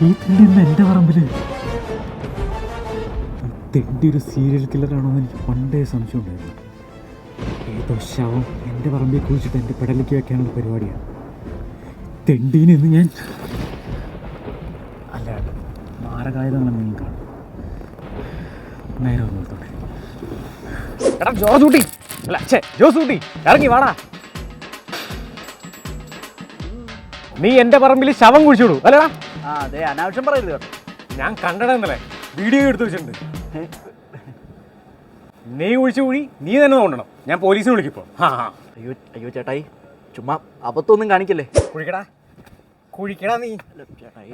ഈ തെണ്ടി ഇന്ന് എൻ്റെ പറമ്പിൽ. തെണ്ടി ഒരു സീരിയൽ കില്ലറാണോ എന്ന് എനിക്ക് പണ്ടേ സംശയം ഉണ്ടായിരുന്നു. ഏതോ ശവം എൻ്റെ പറമ്പിൽ കുഴിച്ചിട്ട് എൻ്റെ പെടലേക്ക് വെക്കാനുള്ള പരിപാടിയാണ്. തെണ്ടീനെ ഇന്ന് ഞാൻ അല്ല മാരകായുധങ്ങളെന്തെങ്കിലും കാണും. നേരെ നോക്കട്ടെ. എടാ ജോസൂട്ടി, അല്ല ജോസൂട്ടി ഇറങ്ങി വാടാ. നീ എൻ്റെ പറമ്പിൽ ശവം കുഴിച്ചിടൂ അല്ലടാ? അതെ, അനാവശ്യം പറയരുത് കേട്ടോ. ഞാൻ കണ്ടടന്നല്ലേ, വീഡിയോ എടുത്ത് വെച്ചിട്ടുണ്ട്. നീ കുഴിച്ചു കുഴി നീ തന്നെ തോണ്ടണം. ഞാൻ പോലീസിനെ വിളിക്കിപ്പോ. അയ്യോ അയ്യോ ചേട്ടായി, ചുമ്മാ അബദ്ധമൊന്നും കാണിക്കല്ലേ. കുഴിക്കടാ കുഴിക്കടാ. നീ ചേട്ടായി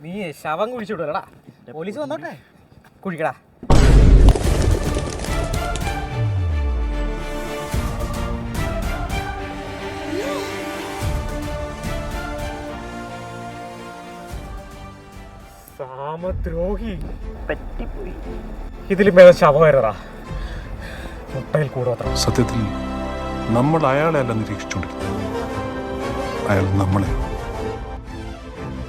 നീ ശവം കുഴിച്ചിടൂലടാ. പോലീസ് വന്നോട്ടെ. കുഴിക്കടാ. സാമദ്രോഹി പറ്റിപ്പോയി. ഇതിലും ഭേദം ശവമായിരുന്നടാ. മുട്ടയിൽ കൂടോത്ര. സത്യത്തിൽ നമ്മൾ അയാളെ അല്ല നിരീക്ഷിച്ചുകൊണ്ടിരുന്നത്, അയാൾ നമ്മളെ.